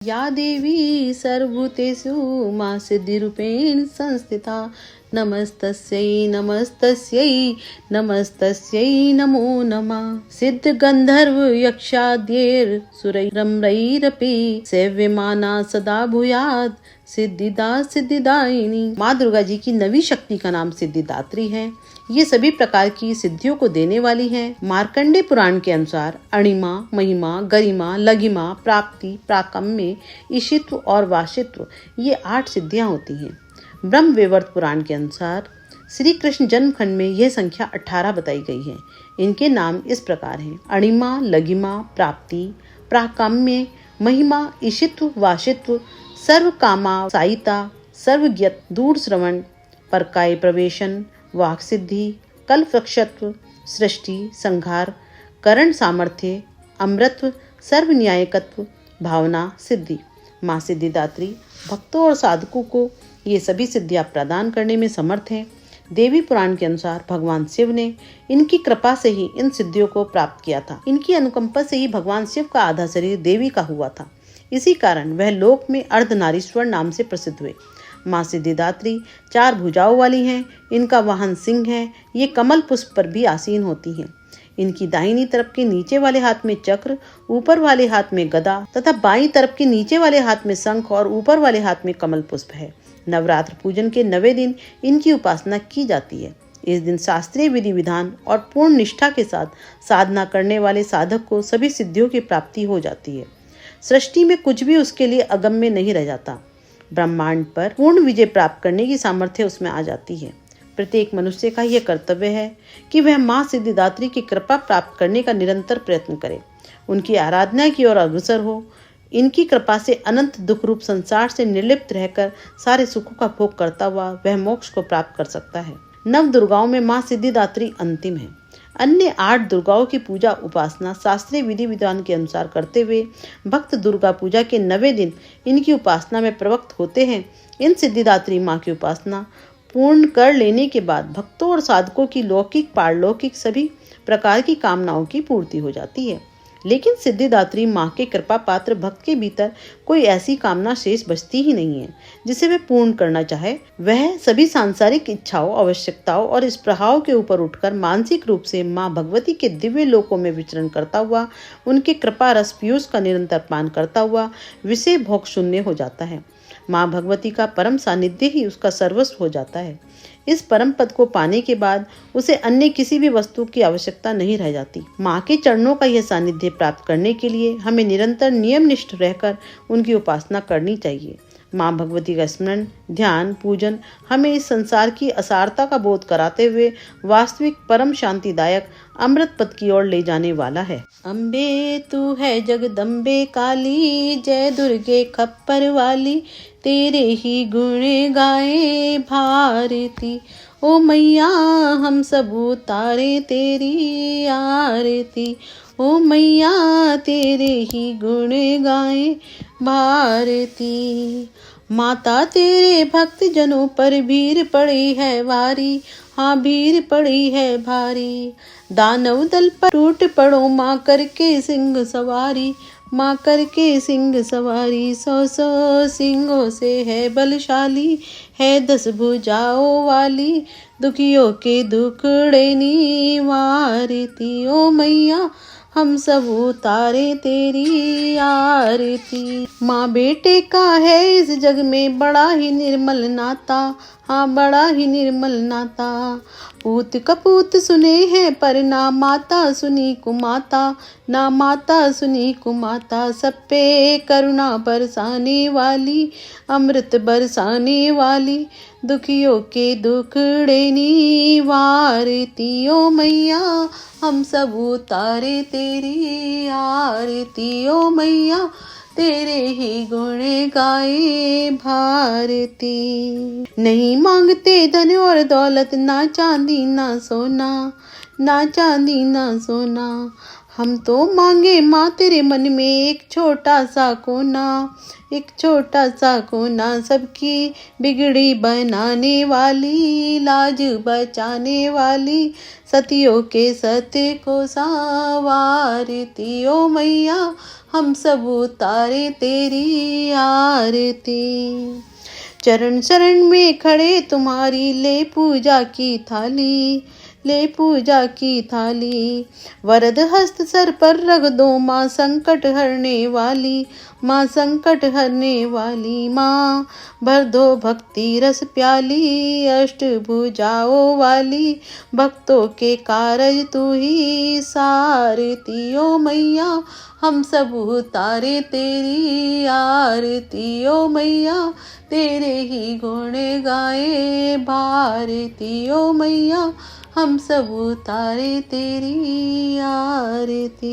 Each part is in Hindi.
या देवी सर्वभूतेषु मा सिद्धिरूपेण संस्थिता नमस्तस्यै नमस्तस्यै नमस्तस्यै नमो नमः। सिद्ध गंधर्व यक्षाद्यैर सुरैरमरैरपि सेव्यमाना सदा भूयात् सिद्धिदा सिद्धिदायिनी। माँ दुर्गा जी की नवी शक्ति का नाम सिद्धिदात्री है। ये सभी प्रकार की सिद्धियों को देने वाली है। मार्कंडे पुराण के अनुसार अणिमा, महिमा, गरिमा, लघिमा, प्राप्ति, प्राकम्य, ईशित्व और वाशित्व ये 8 सिद्धियां होती हैं। ब्रह्म वैवर्त पुराण के अनुसार श्री कृष्ण जन्मखंड में यह संख्या 18 बताई गई है। इनके नाम इस प्रकार हैं: अणिमा, लघिमा, प्राप्ति, प्राकाम्य, महिमा, ईशित्व, वाशित्व, सर्व कामा सायिता, सर्वज्ञत, दूर श्रवण, परकाय प्रवेशन, वाक सिद्धि, कल्पवृक्षत्व, सृष्टि, संहार, करण सामर्थ्य, अमृतत्व, सर्व न्यायकत्व, भावना सिद्धि। माँ सिद्धिदात्री भक्तों और साधकों को ये सभी सिद्धियां प्रदान करने में समर्थ हैं। देवी पुराण के अनुसार भगवान शिव ने इनकी कृपा से ही इन सिद्धियों को प्राप्त किया था। इनकी अनुकंपा से ही भगवान शिव का आधा शरीर देवी का हुआ था। इसी कारण वह लोक में अर्धनारीश्वर नाम से प्रसिद्ध हुए। माँ सिद्धिदात्री 4 भुजाओं वाली हैं। इनका वाहन सिंह है। ये कमल पुष्प पर भी आसीन होती हैं। इनकी दाहिनी तरफ के नीचे वाले हाथ में चक्र, ऊपर वाले हाथ में गदा तथा बाईं तरफ के नीचे वाले हाथ में शंख और ऊपर वाले हाथ में कमल पुष्प है। नवरात्र पूजन के 9वें दिन इनकी उपासना की जाती है। इस दिन शास्त्रीय विधि विधान और पूर्ण निष्ठा के साथ साधना करने वाले साधक को सभी सिद्धियों की प्राप्ति हो जाती है। सृष्टि में कुछ भी उसके लिए अगम्य नहीं रह जाता। ब्रह्मांड पर पूर्ण विजय प्राप्त करने की सामर्थ्य उसमें आ जाती है। प्रत्येक मनुष्य का यह कर्तव्य है कि वह माँ सिद्धिदात्री की कृपा प्राप्त करने का निरंतर प्रयत्न करे, उनकी आराधना की ओर अग्रसर हो। इनकी कृपा से अनंत दुख रूप संसार से निर्लिप्त रहकर सारे सुखों का भोग करता हुआ वह मोक्ष को प्राप्त कर सकता है। 9 दुर्गाओं में माँ सिद्धिदात्री अंतिम है। अन्य 8 दुर्गाओं की पूजा उपासना शास्त्रीय विधि विधान के अनुसार करते हुए भक्त दुर्गा पूजा के 9वें दिन इनकी उपासना में प्रवृत्त होते हैं। इन सिद्धिदात्री माँ की उपासना पूर्ण कर लेने के बाद भक्तों और साधकों की लौकिक पारलौकिक सभी प्रकार की कामनाओं की पूर्ति हो जाती है। लेकिन सिद्धिदात्री माँ के कृपा पात्र भक्त के भीतर कोई ऐसी कामना शेष बचती ही नहीं है जिसे वह पूर्ण करना चाहे। वह सभी सांसारिक इच्छाओं, आवश्यकताओं और स्पृहाओं के ऊपर उठकर मानसिक रूप से माँ भगवती के दिव्य लोकों में विचरण करता हुआ, उनके कृपा रस पीयूष का निरंतर पान करता हुआ विषय भोग शून्य हो जाता है। माँ भगवती का परम सानिध्य ही उसका सर्वस्व हो जाता है। इस परम पद को पाने के बाद उसे अन्य किसी भी वस्तु की आवश्यकता नहीं रह जाती। माँ के चरणों का यह सानिध्य प्राप्त करने के लिए हमें निरंतर नियमनिष्ठ रहकर उनकी उपासना करनी चाहिए। माँ भगवती का स्मरण, ध्यान, पूजन हमें इस संसार की असारता का बोध कराते हुए वास्तविक परम शांतिदायक अमृत पद की ओर ले जाने वाला है। अम्बे तू है जगदम्बे काली, जय दुर्गे खप्पर वाली, तेरे ही गुण गाए भारती। ओ मैया हम सब उतारे तेरी आरती, ओ मैया तेरे ही गुण गाए भारती। माता तेरे भक्त जनों पर भीड़ पड़ी है भारी, हाँ भीड़ पड़ी है भारी। दानव दल पर टूट पड़ो माँ करके सिंह सवारी, माँ करके सिंह सवारी। 100 सिंहों से है बलशाली, है 10 भुजाओं वाली, दुखियों के दुखड़े निवारती। ओ मैया हम सब उतारे तेरी आरती। माँ बेटे का है इस जग में बड़ा ही निर्मल नाता, हाँ बड़ा ही निर्मल नाता। पूत कपूत सुने हैं पर ना माता सुनी कुमाता, ना माता सुनी कुमाता। सब पे करुणा बरसाने वाली, अमृत बरसाने वाली, दुखियों के दुखड़े निवारती। ओ मैया हम सब उतारे तेरी आरती, ओ मैया तेरे ही गुण गाए भारती। नहीं मांगते धन और दौलत, ना चांदी ना सोना, ना चांदी ना सोना। हम तो मांगे माँ तेरे मन में एक छोटा सा कोना, एक छोटा सा कोना। सबकी बिगड़ी बनाने वाली, लाज बचाने वाली, सतियों के सत्य को संवारती। ओ मैया हम सब उतारे तेरी आरती। चरण चरण में खड़े तुम्हारी ले पूजा की थाली, ले पूजा की थाली। वरद हस्त सर पर रख दो माँ संकट हरने वाली, माँ संकट हरने वाली। माँ भर दो भक्ति रस प्याली, अष्ट भुजाओं वाली। भक्तों के कारज तू ही सारती ओ मैया, हम सब उतारे तेरी आरती ओ मैया। तेरे ही गुण गाए भारती ओ मैया, हम सब उतारे तेरी आरती।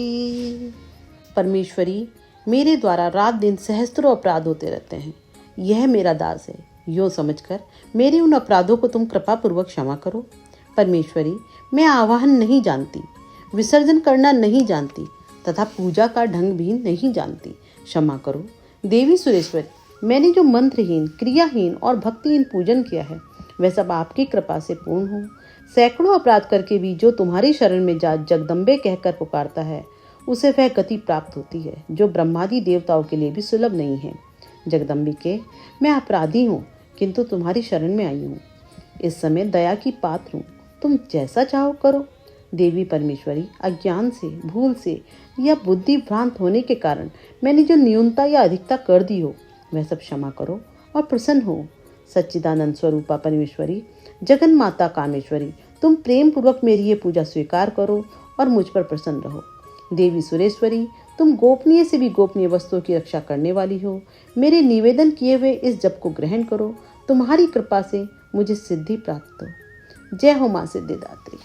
परमेश्वरी, मेरे द्वारा रात दिन सहस्त्रों अपराध होते रहते हैं, यह मेरा दास है, यूँ समझकर मेरे उन अपराधों को तुम कृपा पूर्वक क्षमा करो। परमेश्वरी, मैं आवाहन नहीं जानती, विसर्जन करना नहीं जानती तथा पूजा का ढंग भी नहीं जानती, क्षमा करो। देवी सुरेश्वरी, मैंने जो मंत्रहीन, क्रियाहीन और भक्तिहीन पूजन किया है वह सब आपकी कृपा से पूर्ण हो। सैकड़ों अपराध करके भी जो तुम्हारी शरण में जा जगदम्बे कहकर पुकारता है उसे वह गति प्राप्त होती है जो ब्रह्मादि देवताओं के लिए भी सुलभ नहीं है। जगदम्बिके, मैं अपराधी हूँ किंतु तुम्हारी शरण में आई हूँ। इस समय दया की पात्र हूँ, तुम जैसा चाहो करो। देवी परमेश्वरी, अज्ञान से, भूल से या बुद्धि भ्रांत होने के कारण मैंने जो न्यूनता या अधिकता कर दी हो वह सब क्षमा करो और प्रसन्न हो। सच्चिदानंद स्वरूपा परमेश्वरी, जगन माता कामेश्वरी, तुम प्रेम पूर्वक मेरी ये पूजा स्वीकार करो और मुझ पर प्रसन्न रहो। देवी सुरेश्वरी, तुम गोपनीय से भी गोपनीय वस्तुओं की रक्षा करने वाली हो। मेरे निवेदन किए हुए इस जप को ग्रहण करो, तुम्हारी कृपा से मुझे सिद्धि प्राप्त हो। जय हो माँ सिद्धिदात्री।